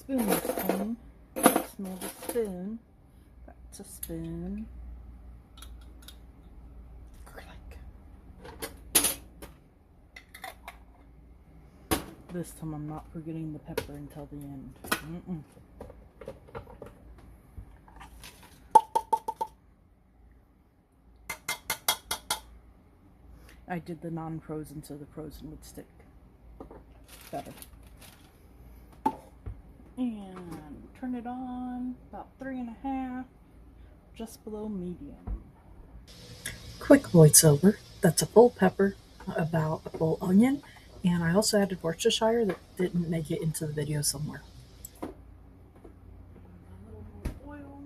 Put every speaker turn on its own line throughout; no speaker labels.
spoon this time. Smell the spoon. That's a spoon. This time I'm not forgetting the pepper until the end. I did the non-frozen so the frozen would stick better. And turn it on about 3.5, just below medium. Quick voiceover. That's a full pepper, about a full onion, and I also added Worcestershire that didn't make it into the video somewhere. A little more oil.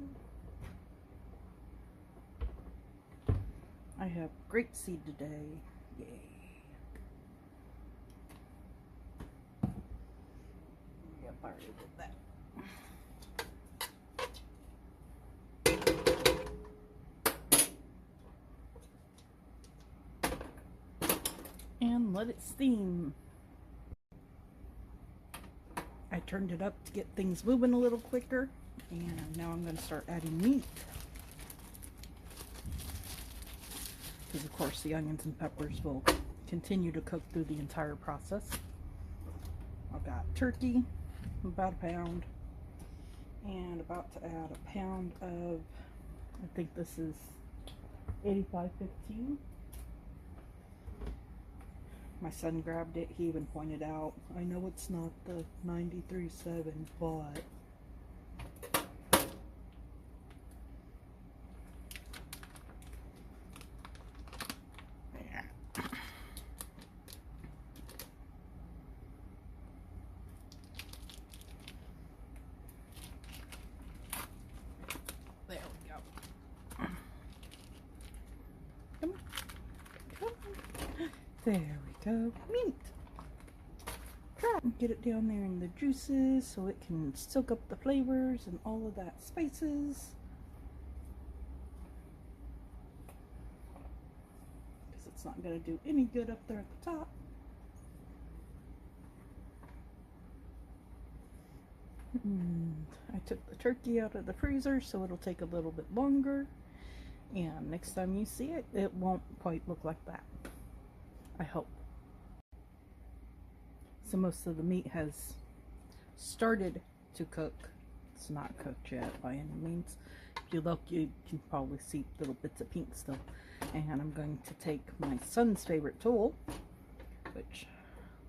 I have grapeseed today. Yay. Yep, I already did that. And let it steam. I turned it up to get things moving a little quicker, and now I'm going to start adding meat. Because of course the onions and peppers will continue to cook through the entire process. I've got turkey, about a pound, and about to add a pound of, I think this is 8515. My son grabbed it. He even pointed out, I know it's not the 93.7, but there we go. Come on. Come on. There we go. Meat. Try and get it down there in the juices so it can soak up the flavors and all of that spices. Because it's not going to do any good up there at the top. And I took the turkey out of the freezer so it'll take a little bit longer. And next time you see it, it won't quite look like that. I hope. So most of the meat has started to cook. It's not cooked yet by any means. If you look, you can probably see little bits of pink still. And I'm going to take my son's favorite tool, which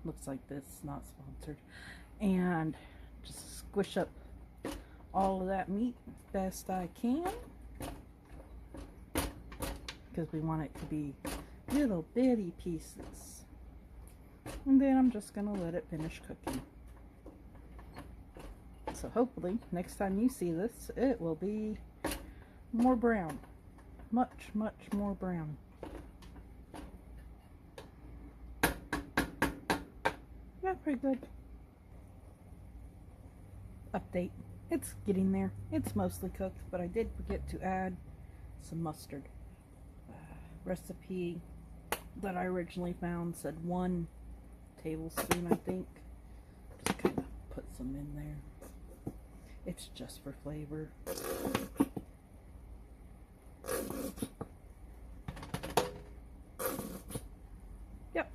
looks like this, not sponsored, and just squish up all of that meat as best I can. Because we want it to be little bitty pieces. And then I'm just going to let it finish cooking. So hopefully next time you see this, it will be more brown. Much, much more brown. Yeah, pretty good. Update. It's getting there. It's mostly cooked, but I did forget to add some mustard. Recipe that I originally found said 1 tablespoon, I think. Just kind of put some in there. It's just for flavor. Yep.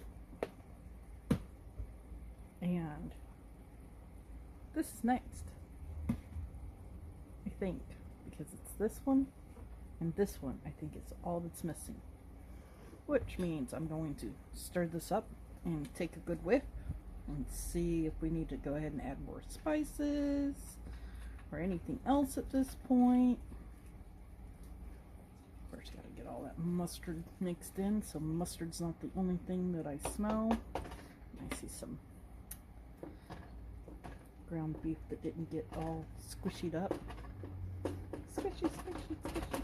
And this is next, I think, because it's this one and this one. I think it's all that's missing. Which means I'm going to stir this up and take a good whiff and see if we need to go ahead and add more spices or anything else at this point. First, gotta get all that mustard mixed in, so mustard's not the only thing that I smell. I see some ground beef that didn't get all squishied up. Squishy, squishy, squishy.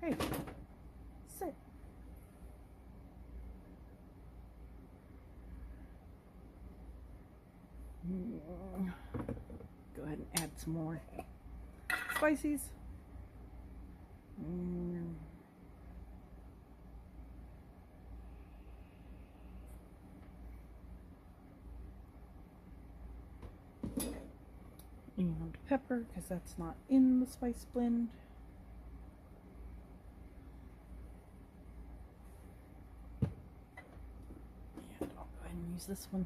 Hey, sit. Go ahead and add some more spices. And pepper, because that's not in the spice blend. And I'll go ahead and use this one.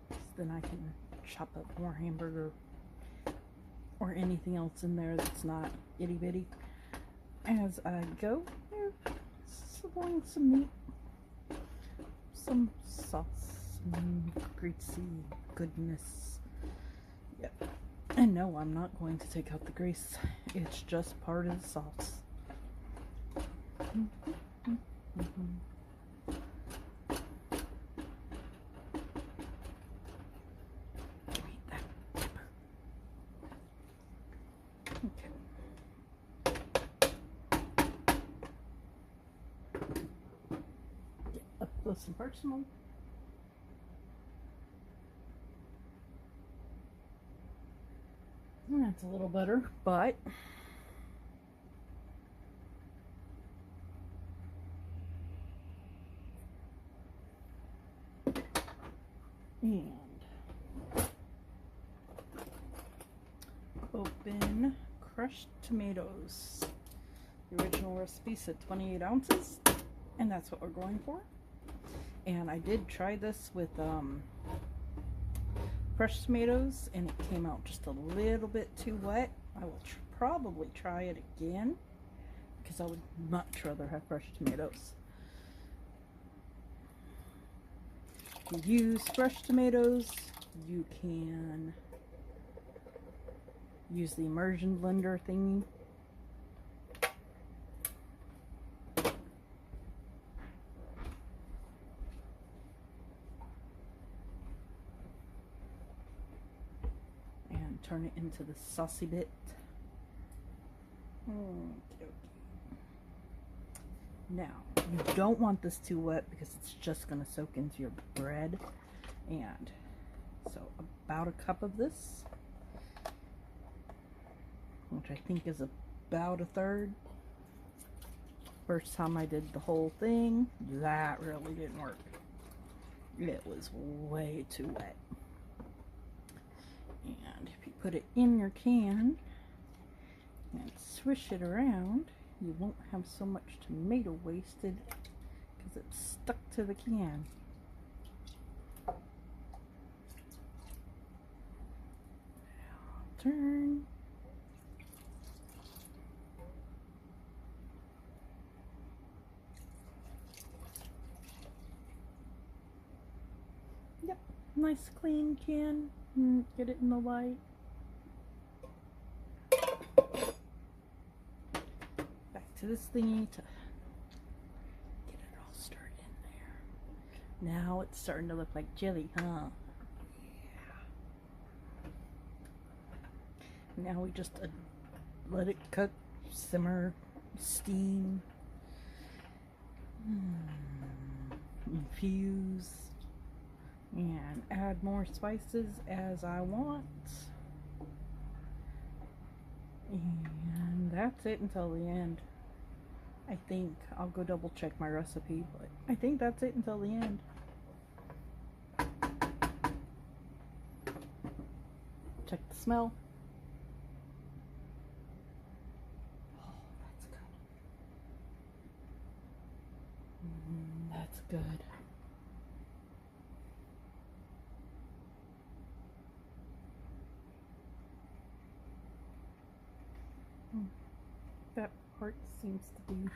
So then I can chop up more hamburger or anything else in there that's not itty bitty as I go. Supplying some meat, some sauce, some greasy goodness. Yep. And no, I'm not going to take out the grease. It's just part of the sauce. Up close and personal. That's a little better, but and open crushed tomatoes. The original recipe said 28 ounces, and that's what we're going for. And I did try this with crushed tomatoes, and it came out just a little bit too wet. I will probably try it again, because I would much rather have crushed tomatoes. If you use crushed tomatoes, you can use the immersion blender thingy. Turn it into the saucy bit. Okay. Now, you don't want this too wet because it's just going to soak into your bread. And so about a cup of this, which I think is about a third. First time I did the whole thing, that really didn't work. It was way too wet. And if you put it in your can and swish it around, you won't have so much tomato wasted because it's stuck to the can. Now turn. Yep, nice clean can. Get it in the light. Back to this thingy to get it all stirred in there. Now it's starting to look like jelly, huh? Yeah. Now we just let it cook, simmer, steam, infuse. And add more spices as I want. And that's it until the end. I think I'll go double check my recipe, but I think that's it until the end. Check the smell. Oh, that's good. That's good. That part seems to be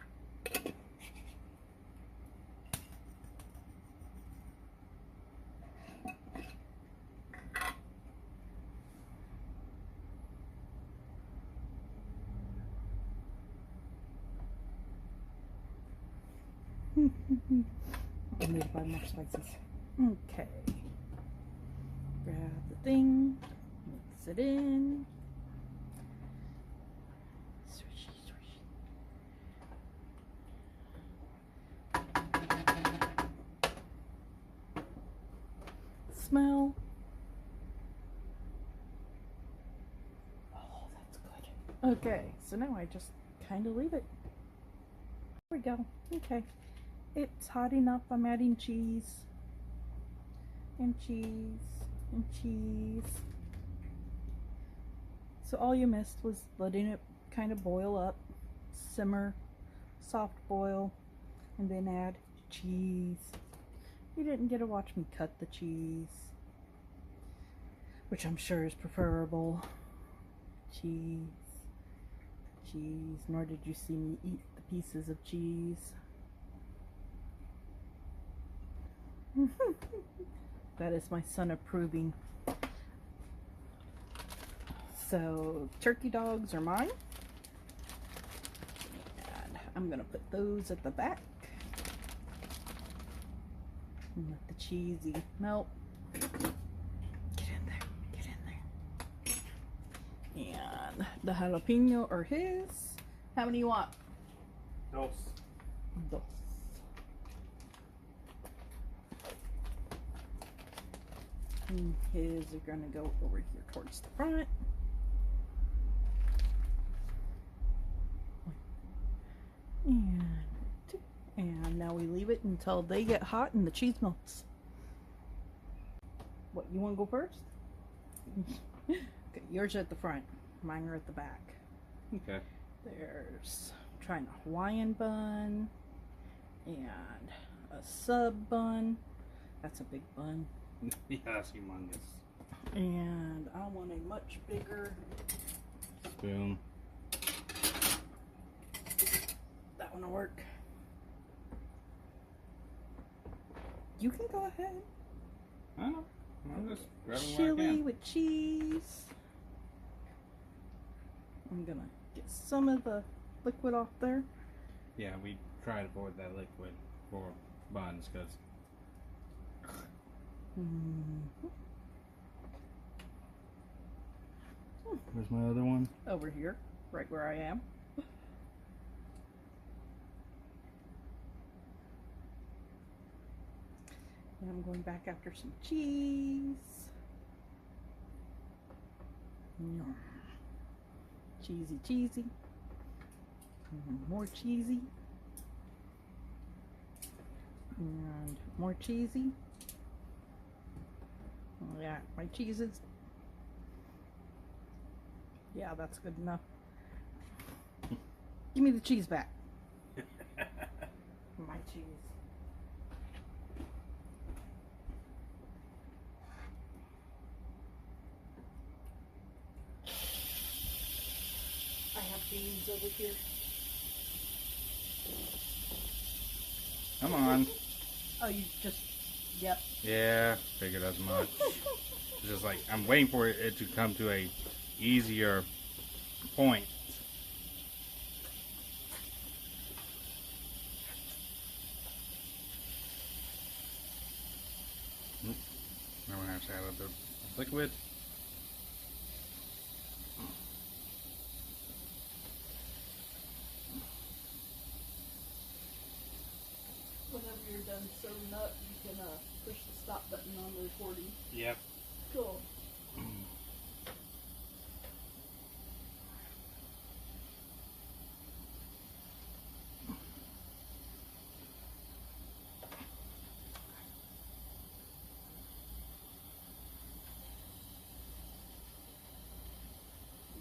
I need to buy more spices. Okay. Grab the thing, mix it in. Smell. Oh, Okay, so now I just kind of leave it. There we go. Okay, it's hot enough. I'm adding cheese and cheese and cheese. So all you missed was letting it kind of boil up, simmer, soft boil, and then add cheese. You didn't get to watch me cut the cheese, which I'm sure is preferable. Cheese, cheese, nor did you see me eat the pieces of cheese. That is my son approving. So turkey dogs are mine, and I'm gonna put those at the back and let the cheesy melt. Get in there, get in there. And the jalapeno are his. How many you want?
Dos.
Dos. And his are gonna go over here towards the front. And two. And now we leave it until they get hot and the cheese melts. What, you want to go first? Okay, yours are at the front. Mine are at the back.
Okay.
There's trying a Hawaiian bun and a sub bun. That's a big bun.
Yeah, that's humongous.
And I want a much bigger
Spoon.
That one will work. You can go ahead.
Oh, I'm just grabbing what I
Chili
can.
with cheese. I'm gonna get some of the liquid off there.
Yeah, we try to avoid that liquid for buns because where's my other one?
Over here, right where I am. And I'm going back after some cheese. Yum. Cheesy, cheesy. And more cheesy. And more cheesy. Oh, yeah, my cheeses. Yeah, that's good enough. Give me the cheese back. My cheese. I have beans over here.
Come on.
Oh, you just, yep.
Yeah, figured as much. It's just like I'm waiting for it to come to a easier point. I'm gonna have to add a little bit of liquid.
Whenever you're done sewing up, you can push the stop button on the recording.
Yep.
Cool.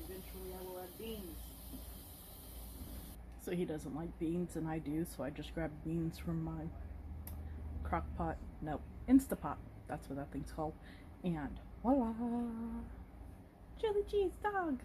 Eventually I will add beans. So he doesn't like beans and I do, so I just grabbed beans from my crock pot. No, Instapot. That's what that thing's called. And voila! Chili cheese dog!